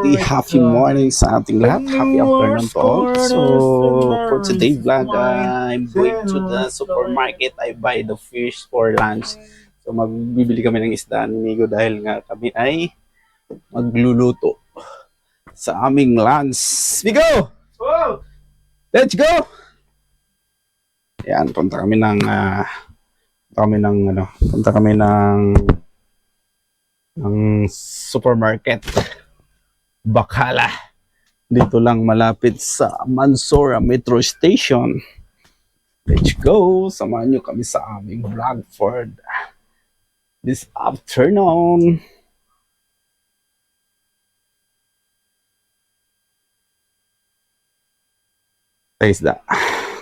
happy morning sa ating lahat. Happy afternoon to all. So, for today's vlog, I'm going to the supermarket. I buy the fish for lunch. So, magbibili kami ng isda ni Migo dahil nga kami ay magluluto sa aming lunch. Migo! Let's go! Yan, punta kami ng supermarket. Bacala. Dito lang malapit sa Mansura Metro Station. Let's go! Samahan nyo kami sa aming vlog for this afternoon. Isda.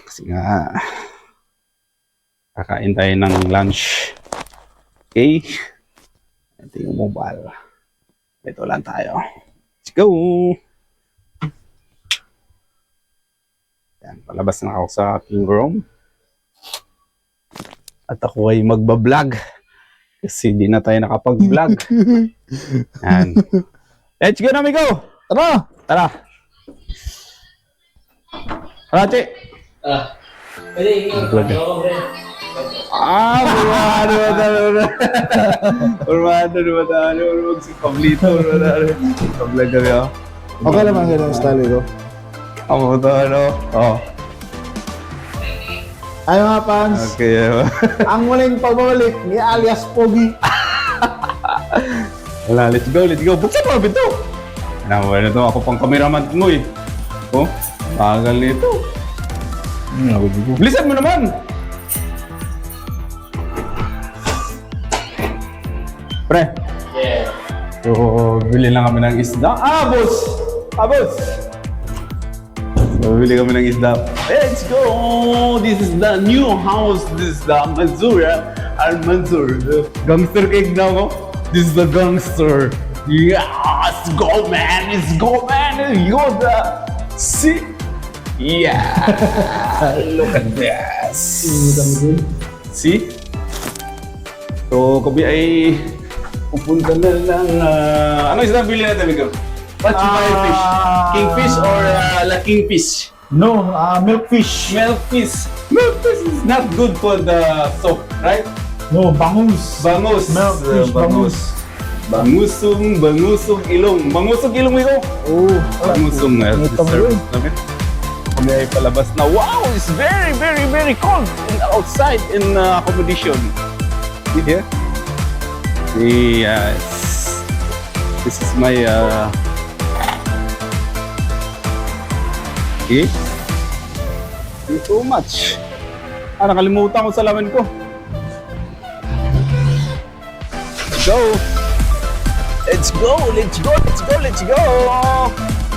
Kasi nga kakain tayo ng lunch. Okay? Ito yung mobile. Ito lang tayo. Let's go! Yan, palabas na ako sa aking room. At ako ay magbablog. Kasi di na tayo nakapag-vlog. Yan. Let's go na, Migo! Tara! Tara! Tara, Che! Pwede, Urmado, si Pablito, Pablag kami ako. Okay naman ganun ang style ko. Ako ito, Ay mga fans, Okay, ang muling pagbabalik ni alias Pogi. wala, let's go. Buksan mo, Bito! Ano to, ako pang cameraman mo eh. Oh, bagal nito. Bilisan mo naman! Pre. Yeah. So, bili lang kami ng isda. Boss! So, bili kami ng isda. Let's go! This is the new house. This is the Mansura. Al-Mansur. Gangster cake na ako. This is the gangster. Yes! Go, man! Let's go, man! You're the... See? Yeah! Look at this! See? So, kami ay pupunta na lang. Ano isda bili natin, Miguel? What's your favorite fish? Kingfish or la kingfish? No, milkfish. Milkfish. Milkfish is not good for the soap, right? No, bangus. Bangus. Milkfish, bangus. Bangusong ilong. Bangusong ilong, Miguel? Oh, Bangusong. Ito mo yun. Kami ay palabas na, wow, it's very, very, very cold outside in accommodation. See here? Yes. This is my okay. Thank you so much. Nakalimutan ko sa laman ko. Let's go. Let's go.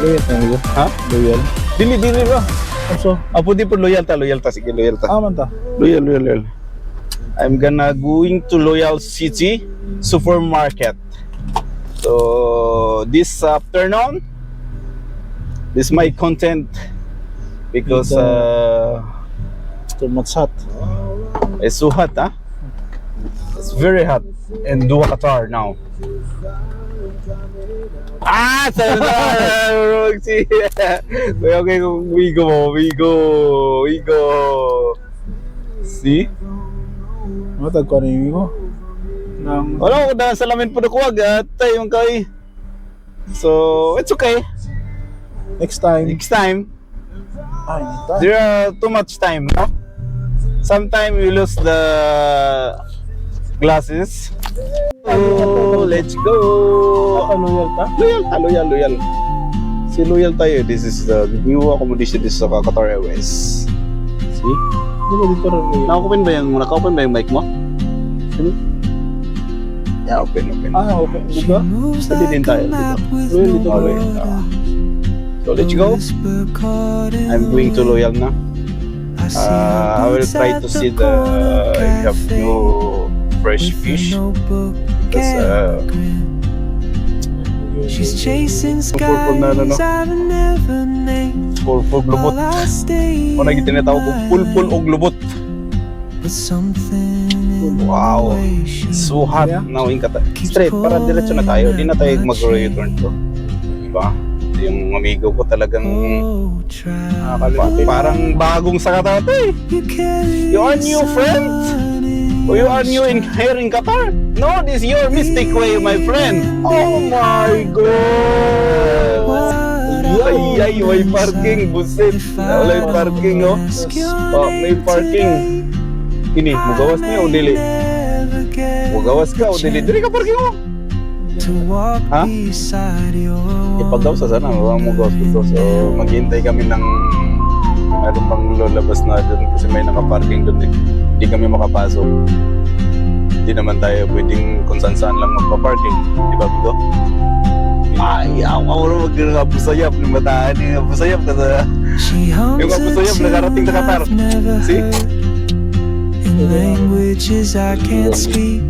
Loyal tayo nito. Ha? Loyal. Dili ba? Also, Apo di po loyal ta. Sige, loyal ta. man ta. Loyal. I'm going to Loyal City Supermarket. So this afternoon, this is my content because Too much hot. it's so hot, huh? It's very hot in Doha, Qatar now. Okay, we go. See? Matag ko rin ko. Wala ko na salamin po na kuwag at yung kay. So, it's okay. Next time. Next time, Ay, nita. there are too much time, no? Sometimes you lose the glasses. Oh, let's go. Loyal ta? Loyal. Si loyal tayo. This is the new accommodation. This is Qatar Airways. See? Di ba dito rin loyal? Naka-open ba yung mic mo? Yeah, open. Okay. Dito? Pwede din tayo dito. Loyal dito. Okay. So let's go. I'm going to Loyal na. I will try to see the have new fresh fish. Because She's chasing purple na ano, no? skies I've never named. pulpul glubot. While I stay Kung naging tinatawag ko, pulpul o glubot. with something in Wow. the way she So hot. Now, straight, para diretso na tayo. Di na tayo mag-return to. ba? Yung amigo ko talagang Oh, try. parang bagong sakata to eh. You carry You are new friends? Or you are new in here in Qatar? No, this is your mistake way, my friend. Oh my God! Ay, may parking, busit. Wala yung parking, oh. Oh, may parking. Ini, mugawas niya o dili? Mugawas ka o dili? Dili ka parking mo. Ha? Ipag daw sa sana, wala mugawas ko. So, maghihintay kami ng meron pang lulabas na doon kasi may nakaparking doon eh. Hindi kami makapasok. Hindi naman tayo pwedeng kung saan lang magpa-parking. Di ba, Bigo? Ay, ako na mag-abusayap. Lumataan yung abusayap kasi yung abusayap nakarating na Qatar. See? In languages I can't speak.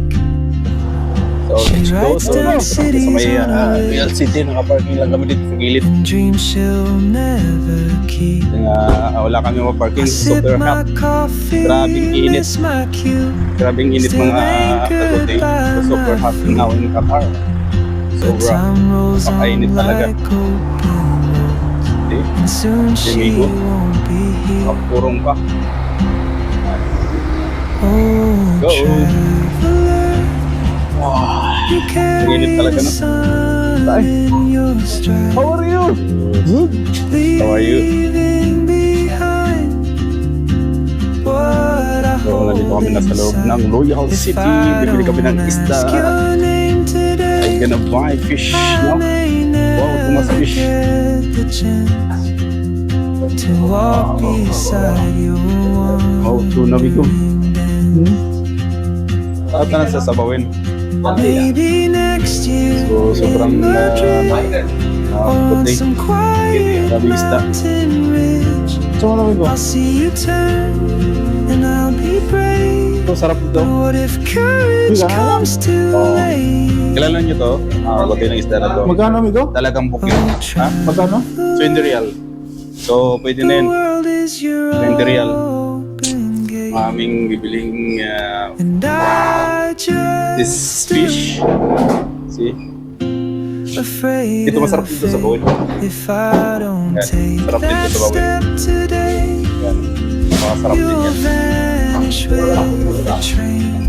So, let's go. So, sa may Real City, nakaparking lang kami dito sa gilid. Dreams she'll never keep. Wala kami maparking. I sip Super my hot. coffee, Grabing init. miss my cue. Grabing init mga kagote. Super hot now in Qatar. The Sobra. time rolls on Napakainit talaga. like open roads. Hindi. And soon she Amigo. won't be here. Kapurong pa. Oh, Go. traveler, you Ang init carry talaga, the no? sun Tay. in your stride. How are you? Good. How are you? Leaving behind what I So, hold nandito kami nasa loob ng inside. Royal If City. I Bibili kami ng don't isda. ask your name today, I'm gonna buy fish, I no? may tumas never fish. get the chance to walk beside your Oh, tuna, Bigo. wandering dance. At na sasabawin. Maybe next year So, sobrang in Madrid good on day. some quiet Maraming isda. mountain ridge, So, ano ko? I'll see you turn and I'll be brave. Ito, sarap ito. But what if courage Biga. comes too Oh. late? Kilala nyo to? Kagote ng isda na to. Magkano, amigo? Talagang bukid. Oh, Ha? Magkano? 20 real. So, pwede na The yun. world is your 20 real. open gate, Aming bibiling and I this just fish. See? afraid Dito masarap of dito sa fate. bawin. If I don't Yan, take sarap dito that sa bawin. step today, Yan. Makasarap din you'll yan. vanish with the train.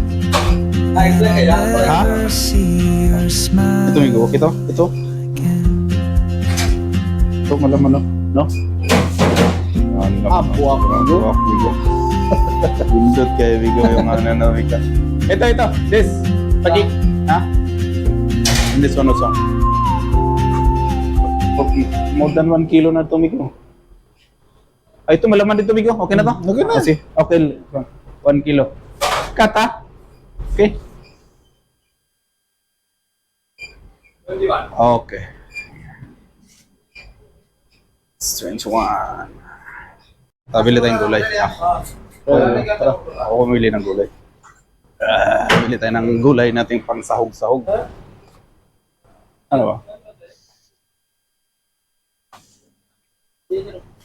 Never see your smile Ito, Migo. Ito. Ito. again. Ito, malaman no? No? Buwak, Migo. Buwak, Migo. Bundot kayo, Migo, yung nanawig ka. Ito. This. Pagik. Ha? And this one also. More than 1 kilo na ito, Migo. Ay, ito, malaman dito, Migo. Okay na to? Okay na. Kasi, okay. 1 kilo. Kata. Okay. Okay. Strange one. Tabili tayong gulay. Tara. Ako pumili ng gulay. Bili tayo ng gulay nating pang sahog-sahog. Ano ba?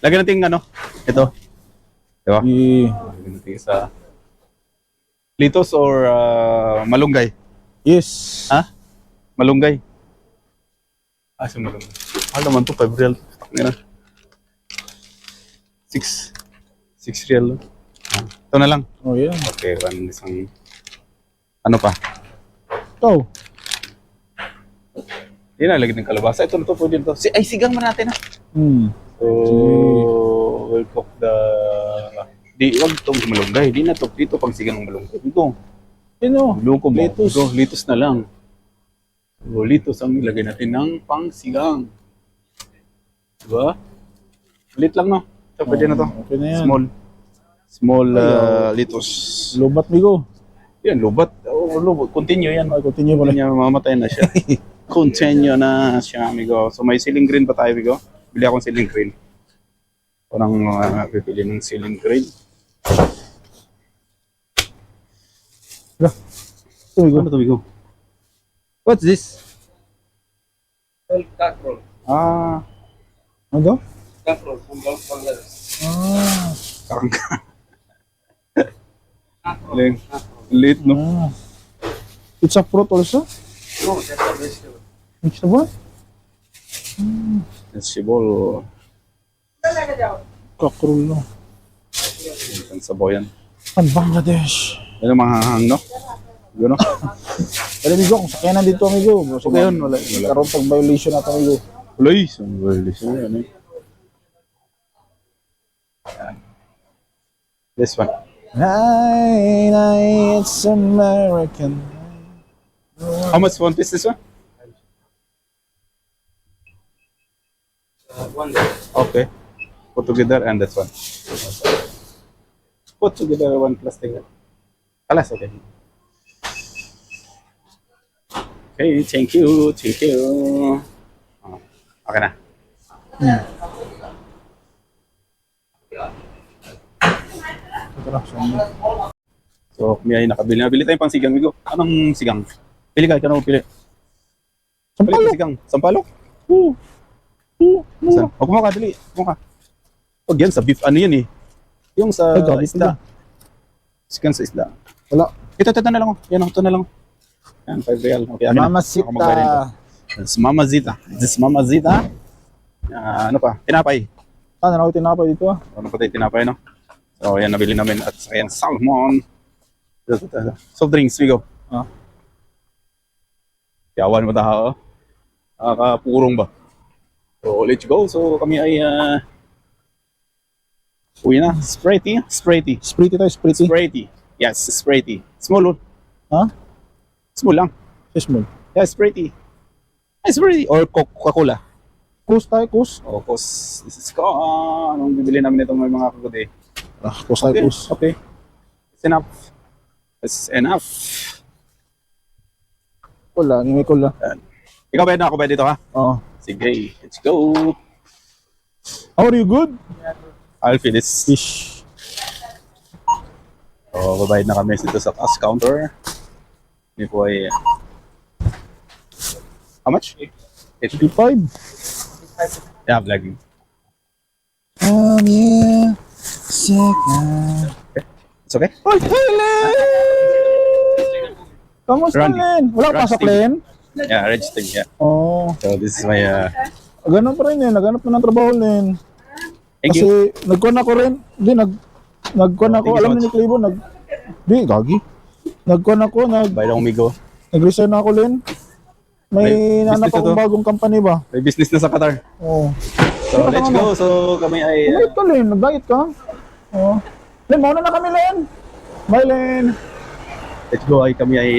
Lagyan natin ano? Ito. Diba? Lagyan natin sa litos or malunggay. Yes. Ha? Malunggay. Sa malunggay. Naman to, 5 real. Ngayon. 6 real. Ito na lang. Oh, yeah. Okay, isang... Ano pa? Ito. Yan na, lagyan ng kalabasa. Ito na to, pwede to. Ay, sigang man natin ha. So, we'll cook the... wag itong malunggay. Di na to, dito pang sigang ng malunggay. Dito. Sino? Luko mo. Litos. Ito, litos na lang. So, litos ang ilagay natin ng pang sigang. Diba? Lit lang no? So, pwede na to. Okay na yan. Small litos. Lubat, Migo. Yan, lubat. Lubat. Continue yan. Ay, continue mo na. Kanya mamatay na siya. Continue na siya, amigo. So may ceiling green pa tayo, amigo. Bili akong ceiling green. Unang pipili ng ceiling green. Ito, Migo. Ano to, amigo? What's this? Cockerel. Ano to? Cockerel from Bangladesh. Karangka. Late, no? It's a fruit also? No, that's a vegetable. Vegetable? Sibol. Kakrul, no? Ang sabaw yan. Ang Bangladesh. Yan ang mahahang, no? Gano? Pero amigo, kung sakyanan dito amigo. So ngayon, wala. Karoon pag violation natin amigo. Uloy, isang violation yan eh. Yan. This one. It's American. How much one piece this one? One day. Okay. Put together and this one. Put together one plastic. Alas, okay. Okay, thank you, thank you. Oh, okay na. Ito na, So, may nakabili. Nabili tayong pang sigang, Migo. Anong sigang? Pili ka, ikaw na pili. Pili ka sigang. Sampalok? Oo. Saan? O, kumuha ka, dali. Kumuha ka. Huwag yan, sa beef, ano yan eh. Yung sa Ay, gabi isda. Sigang sa isda. Wala. Ito na lang. Yan, ito na lang. Yan, 5 real. Okay, akin na. Ako magbayad nito. Mamasita. This Mamazita. This Mamazita. Ano pa? Tinapay. Ah, nanaw tinapay dito ah. Ano pa tayo tinapay, no? So, yan, nabili namin. At saka yan, salmon. Soft drinks, Migo. Ah. Yawan mo tayo. Nakakapurong ba? So, let's go. So, kami ay uwi na. Sprite. Sprite tayo, Sprite. Sprite. Yes, Sprite. Small. Ha? Small lang. Small. Yeah, Sprite. Sprite. Or Coca-Cola. Kus tayo, kus. O, cause this is ko. Anong bibili namin itong mga kagudi? Ah, kus tayo, Okay, kus. okay. It's enough. It's enough. Kula, may kula. Ikaw ba na ako ba dito ha? Oo. Sige, let's go. How are you, good? I'll finish. Fish. So, babayad na kami dito sa cash counter. Hindi po ay... How much? 55. Yeah, vlogging. Yeah. Second. It's okay? Oy, Helen! Kamusta, Randy. Len? Wala pa sa Rusty. Len? Yeah, registering, yeah. Oo. So, this is my... Ganun pa rin yan. Naghanap na ng trabaho, Len. Thank Kasi you. nagkuhan ako rin. Hindi, nagkuhan ako. Thank you so Alam ni much. Clivo, Di, gagi. Nagkuhan ako, Bayad akong migo. nag-resign ako, Len. May May nanap business na akong to. bagong company ba? May business na sa Qatar. Oo. So, let's go. So, kami ay... Nag-diet ka, Len. Nag-diet ka. Oo. Len, mauna na kami, Len. Bye, Len. Let's go. Ay, kami ay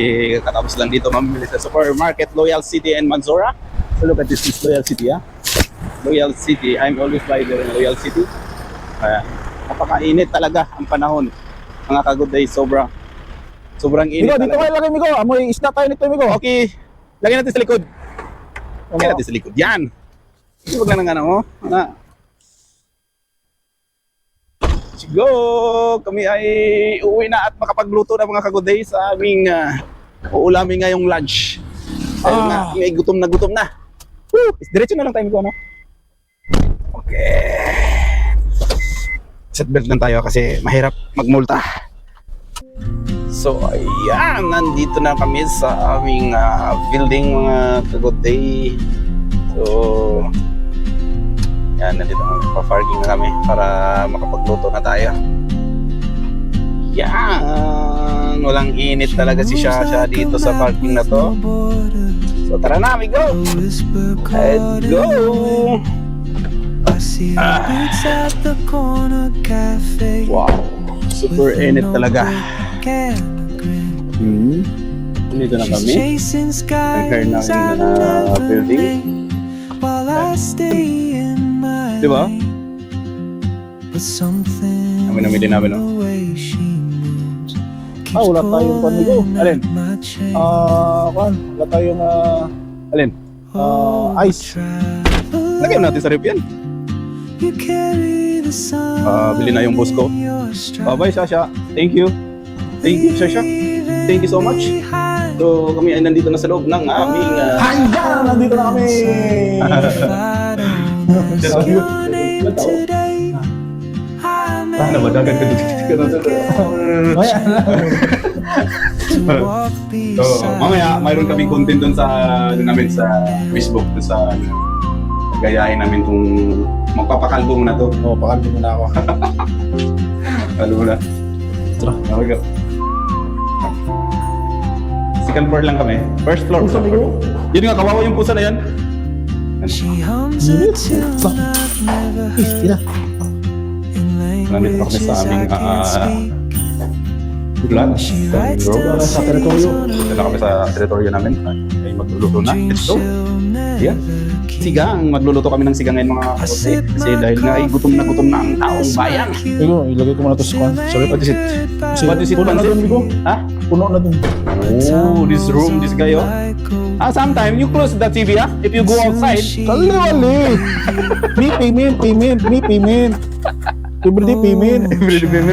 katapos lang dito mamimili sa supermarket Loyal City and Manzora. So, look at this is Loyal City, ha? Loyal City. I'm always by there in Loyal City. Napakainit talaga ang panahon. Mga kagod ay sobrang init Migo, dito talaga. kayo lagay, Migo. Amoy isda tayo nito, Migo. Okay. Lagyan natin sa likod. Lagyan natin sa likod. Yan. Huwag lang ng ano, oh. Ano? Let's go! Kami ay uuwi na at makapagluto na mga kagoday sa aming uulamin ngayong lunch. Ayun nga, kami ay gutom na. Woo! Diretso na lang tayo ko, no? Okay. Seatbelt lang tayo kasi mahirap magmulta. So, ayan, nandito na kami sa aming building mga kagoday. So, yan, nandito kami, pa-parking na kami para makapagluto na tayo. Yan, walang init talaga si Shasha dito sa parking na to. So, tara na, amigo! Let's go! Wow, super init talaga. Dito na kami. Ang namin na building. Diba? Namin namili namin, no? Wala tayong panigo. Alin? Wala tayong Alin? ice. Lagyan natin sa rep yan. Bili na yung boss ko. Bye-bye, Shasha. Thank you. Thank you, Shasha. Thank you so much. So, kami ay nandito na sa loob ng aming... Hanggang! Nandito na kami! Ano ba? Dagan ka dito. So, mamaya, mayroon kaming content dun sa, namin sa Facebook, dun sa gayahin namin itong magpapakalbo muna to. Oo, pakalbo muna ako. Kalbo muna. Tara. Okay, go. Second floor lang kami. First floor. Pusa, Migo? Yun nga, kawawa yung pusa na yan. She hums a tune I've never heard in Nandito languages kami sa I aming can't speak. lunch. She writes Bro, down sa teritoryo. secrets on Dito na kami sa teritoryo namin. Ay, magluluto na. dreams Let's go. she'll Yeah. never keep. Sigang, magluluto kami ng sigang ngayon mga kapatid. Kasi dahil nga ay gutom na ang taong bayan. Migo, ilagay ko muna to sa kwan. Sorry, What is it? What is it, Puno na Pansit? dun, Migo. Ha? Puno na dun. Oh, this room, this guy, oh. Sometime you close the TV, ah? If you go outside. Kali-wali! May payment. Everyday payment.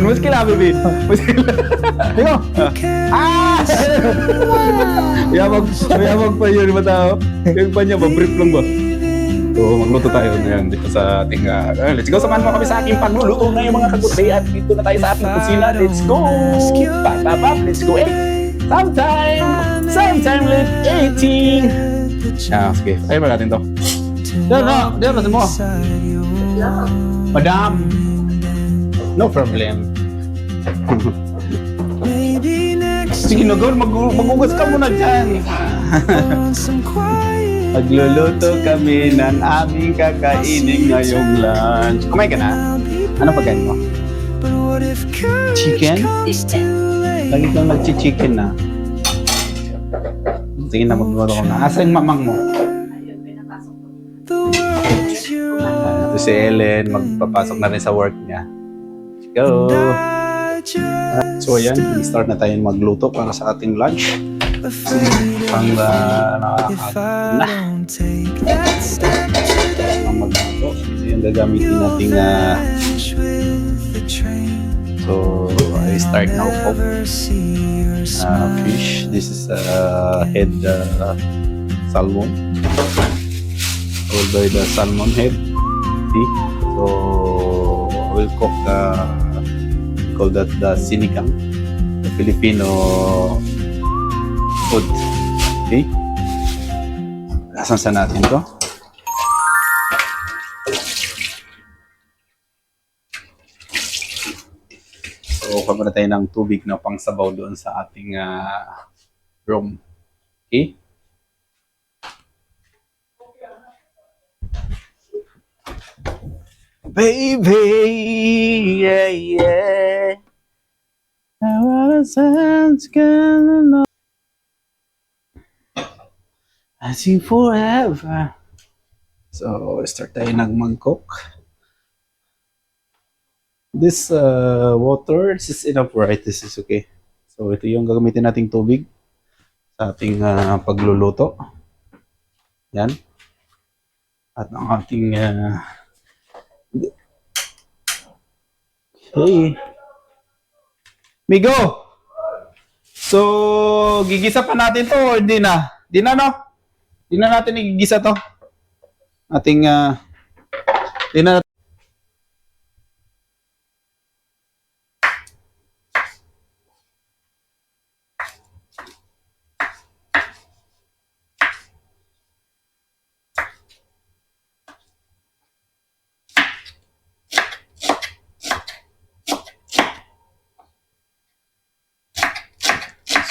Mas kilala, baby. Mas Migo! Ah! Mayabag pa yun, ba tao? Yung pa niya, brief lang ba? So, magluto tayo ngayon dito sa ating... let's go, samahan mo kami sa aking pagluluto na yung mga kaguti at dito na tayo sa ating kusina. Let's go! Let's go, Sometime late 18. Sige. Ayaw ba natin to? Diyan natin mo. Madam. No problem. Maybe next Sige na, girl. Magugas ka muna dyan. on some quiet Magluluto kami ng aming kakainin ngayong lunch. Kumain ka na? Ano pagkain mo? But what if courage Chicken? comes too late? Lagi kang nag-chicken na. Sige na, magluto ko na. Asa yung mamang mo? The world's your own. Ito si Ellen, magpapasok na rin sa work niya. Let's go! So ayan, start na tayo magluto para sa ating lunch. Pang If nakakagod na. I don't take that step today, Pang magluto. Ito yung gagamitin nating vanish with the train. so I start now cook Never see your smile. fish. This is head salmon. Called by the salmon head. See? So I will cook call that the sinigang, the Filipino food. Okay? Lasan natin to. So, kuha muna tayo ng tubig na pangsabaw doon sa ating room. Okay? Baby, yeah, yeah. I wanna sense I sing forever. So, start tayo mag-cook. This water, this is enough, right? This is okay. So, ito yung gagamitin nating tubig sa ating pagluluto. Yan. At ang ating hey. Migo! So, gigisa pa natin to or di na? Di na, no? Di na natin igigisa to. Ating, di na.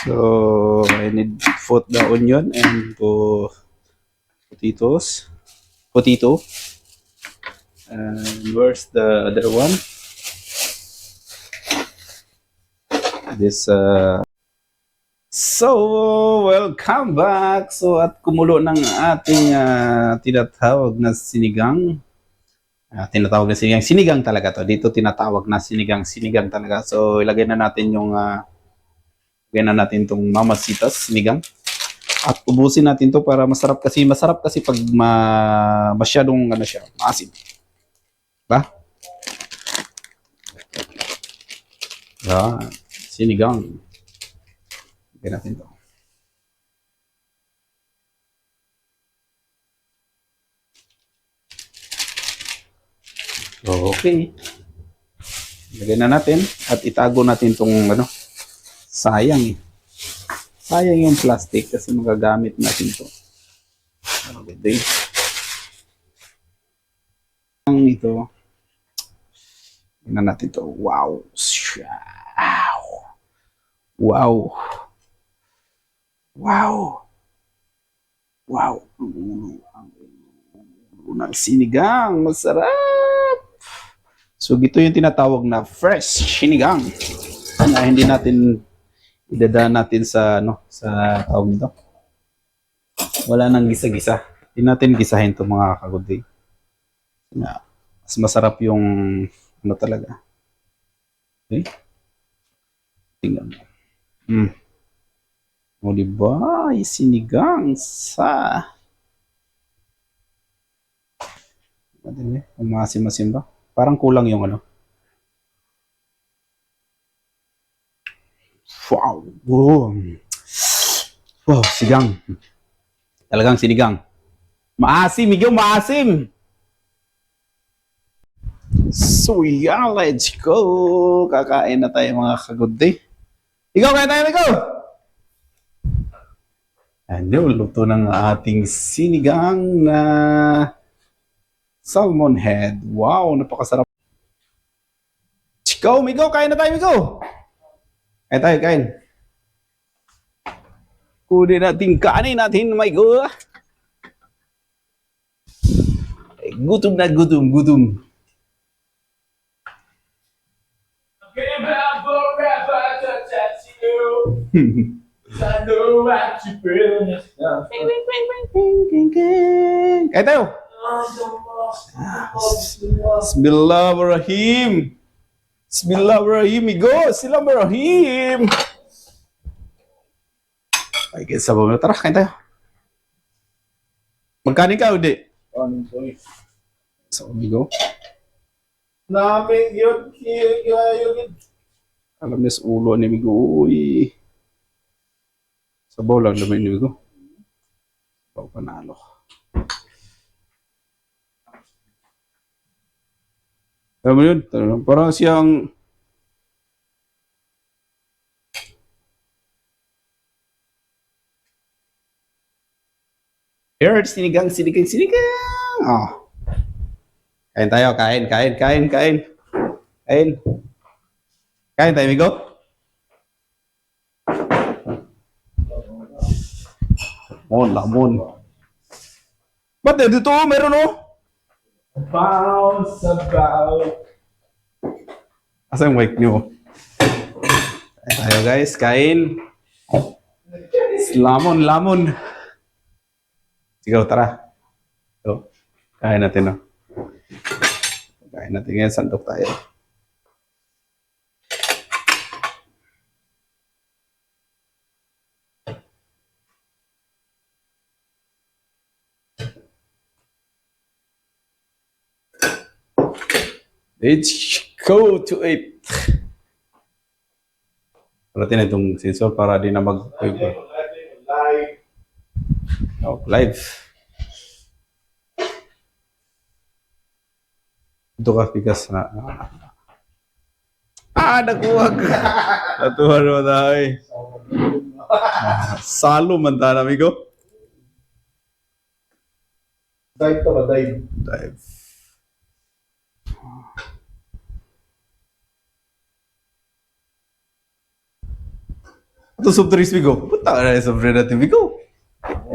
So, I need put the onion and potatoes. Potato. And where's the other one? This, So, welcome back. So, at kumulo ng ating tinatawag na sinigang. Tinatawag na sinigang. Sinigang talaga to. Dito tinatawag na sinigang. Sinigang talaga. So, ilagay na natin yung lagyan na natin itong mamasitas, sinigang. At ubusin natin to para masarap kasi pag masyadong siya, maasim. Ba? Sinigang. Lagyan natin to. Okay. Lagyan na natin at itago natin itong sayang eh. Sayang yung plastic kasi magagamit natin to. sinigang ito. Tingnan natin to. Wow. Wow. Wow. Wow. Ang ulo ng sinigang. Masarap. So, ito yung tinatawag na fresh sinigang. Na hindi natin idadaan natin sa sa tawag nito. Wala nang gisa-gisa. Hindi natin gisahin to mga kagudi. Mas masarap yung talaga. Okay? Tingnan mo. O diba? Sinigang sa... Umasim-asim ba? Parang kulang yung ano. Wow! Wow, sinigang. Talagang sinigang. Maasim, Miguel, maasim! So yeah, let's go! Kakain na tayo mga kagudi. Ikaw, kain tayo, ikaw! Ano, luto ng ating sinigang na salmon head. Wow, napakasarap. Ikaw, Migo, kain na tayo, Migo! Kain tayo, kain. Kunin natin kanin natin, Migo. Gutom na gutom, gutom. I know what you feel. Kain tayo. Bismillahirrahmanirrahim. Bismillahirrahmanirrahim. Migo, Bismillahirrahmanirrahim. Ay, guys, sabaw na. Tara, kain tayo. Magkanin ka, Udi? So, Migo. Namin yun. Alam niya sa ulo ni Migo. Uy. Sabaw lang naman ni Migo. Sabaw panalo. Alam mo yun? Parang siyang... Here, sinigang. Oh. Kain tayo, kain. Kain tayo, Migo. Lamon. Ba't dito? Meron oh. Bounce about. Asa yung mic nyo? Kain tayo guys, kain. Lamon. Sigaw, tara. So, kain natin oh. Kain natin ngayon, sandok tayo. Let's go to it. Parating na itong sensor para di na Live. live. Ito ka pikas na. Nakuwag. Natuwa naman tayo. Salo man tayo, amigo. Dive ka ba? Dive. Ito soft drinks, Migo. Puta ka na yung soft drink natin, Migo.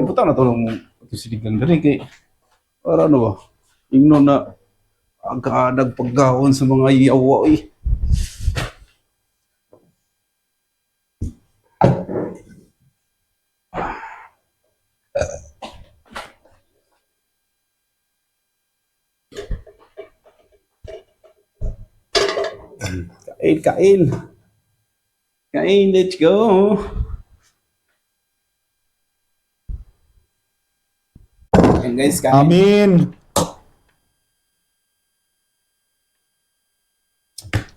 Puta na ito sinigang dali kay para ano ba? Ingno na agad pagkaon sa mga yawa eh. Kain, let's go. Kain guys, kain. Amin.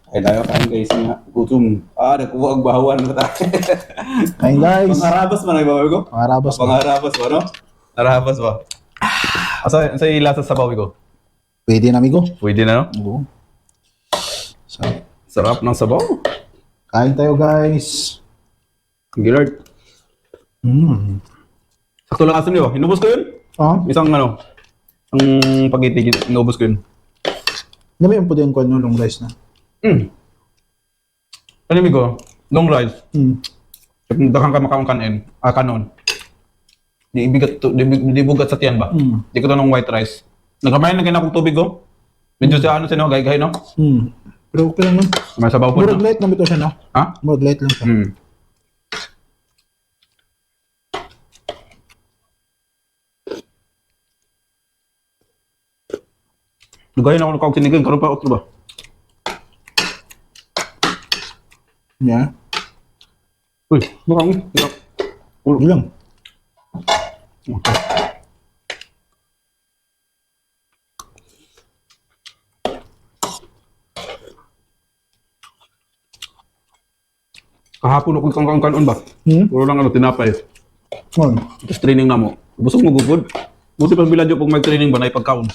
Kain tayo, kain guys. Gutom. Nakuha ang bahawan na tayo. Kain guys. Pangarabas man ay babaw ko? Pangarabas ba? Pangarabas ba, no? Narabas ba? Asa ilasa sa babaw ko? Pwede na, amigo. Pwede na, no? Oo. Sarap ng sabaw. Kain tayo guys. Gillard. Sakto lang asin nyo. Inubos ko yun? Oh, Isang ang spaghetti, inubos ko yun. Dami yung puti yung kwan long rice na. Alam ko, long rice. Hmm. Daghang ka makaon kanin, kanon. Di bigat to, di bugat sa tiyan ba? Di ko to ng white rice. Nagkamay na kina akong tubig ko. Medyo sa ano sino, gay-gay no? Hmm. Pero okay lang, no? May sabaw po Murag no? light lang ito siya, no? Ha? Murag light lang siya. Lugay na ako nakawag sinigang, karoon pa otro ba? Yeah. Uy, mukhang Yun lang. kahapon ako kang kanon ba? Hmm? Puro lang ano, tinapay. Oh. Tapos training na mo. Busog mo gugod. Buti pag biladyo pag may training ba na ipagkaon.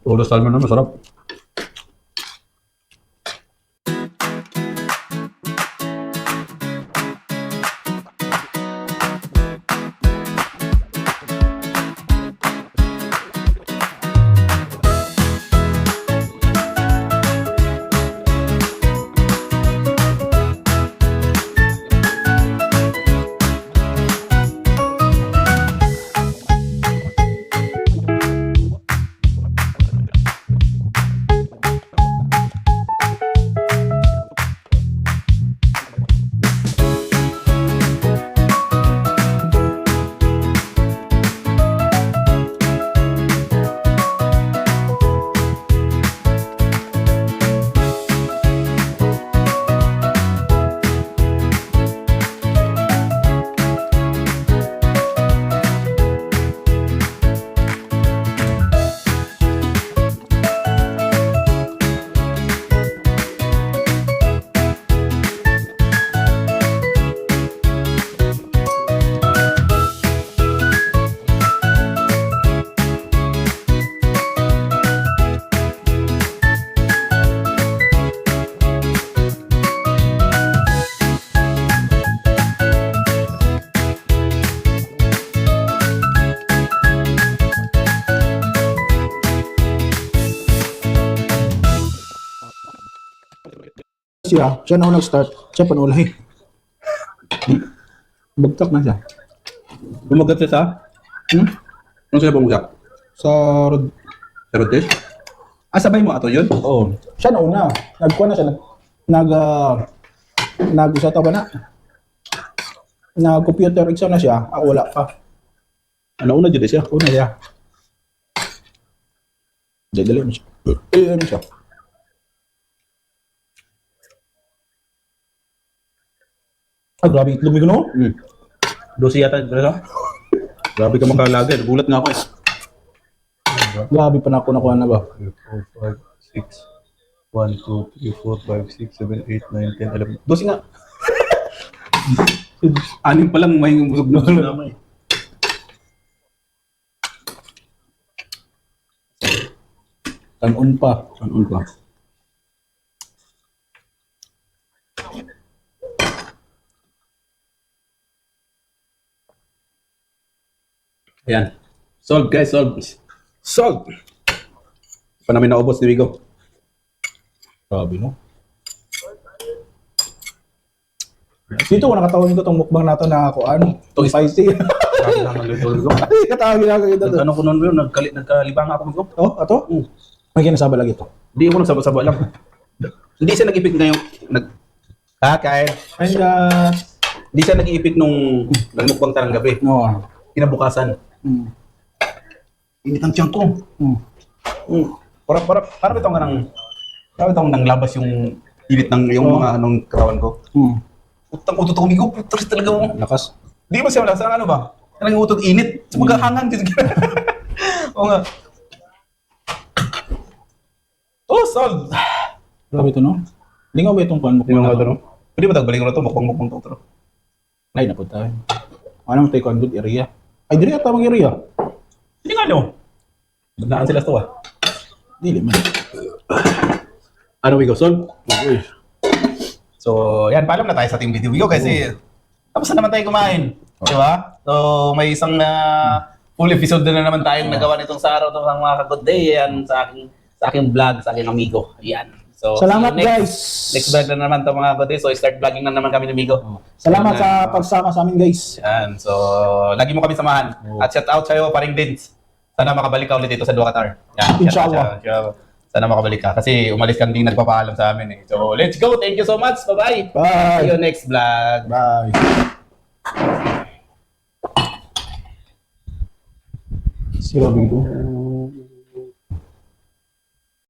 Todo salmon na masarap. Siya na ako nag-start. Siya panulay. Bagtak na siya. Bumagat siya sa? Ano sila bumagak? Sa road. Sa rotes? Ah, sabay mo ato yun? Oo. Siya na una. Nagkuha na siya. Nag-isa ba na? Nag-computer exam na siya. Ako wala pa. Ano una dyan siya? Una siya. Dali mo siya. Ano siya? Ay, grabe itlog mo no? Dosi yata, bro. Grabe ka makalagay. Gulat nga ako eh. Grabe pa na ako nakuha na ba? 4, 5, 6. 1, 2, 3, 4, 5, 6, 7, 8, 9, 10, 11. Dosi nga. Anim pa lang may busog na naman. Kanon pa. Ano ba? Ayan. Solve guys, solve. Solve! Pa namin naubos ni Vigo. Grabe no? Dito ko nakatawin ko tong mukbang nato na ako ano. Itong spicy. Grabe naman Vigo. Ay, katawin na kita to. Ano ko nun yun? Nagkalibang ako Vigo. Oh, ato? May kinasaba lagi to. Hindi ako nagsaba-saba lang. Hindi siya nag-ipik ngayong... Kakain. And Hindi siya nag-iipik nung nagmukbang tarang gabi. no. Kinabukasan. Init ang tiyan ko. Parang itong nanglabas yung init ng yung mga anong katawan ko. Utang utot ko migo, putris talaga mo. Lakas. Di ba siya wala? Saan ano ba? Kanang utot init. So magkahangan. Oo nga. Oh, solved! Grabe to no? Hindi nga ba itong pan Hindi mukbang mo nato? no? Pwede ba tagbalik ko na ito? Mukbang to. Ay, napunta tayo. Anong take on good area? Ay, diri at tamang area. Hindi nga no. Bagnaan sila ito Dili man. Ano we go, solve? Okay. So, yan, paalam na tayo sa team video kasi tapos na naman tayo kumain. Di ba? So, may isang full episode na naman tayong nagawa nitong sa araw ng mga ka-good day. Yan, sa aking vlog, sa aking amigo. Yan. So, Salamat, next, guys. Next vlog na naman itong mga good day. So, start vlogging na naman kami ng amigo. Salamat Yan, sa pagsama sa amin, guys. Yan. So, lagi mo kami samahan. At shout out sa'yo, paring Dins. Sana makabalik ka ulit dito sa Ducatar. Yan. Inshallah. Sana makabalik ka. Kasi umalis kang di nagpapaalam sa amin eh. So, let's go. Thank you so much. Bye-bye. Bye. See you next vlog. Bye. Si Robin ko.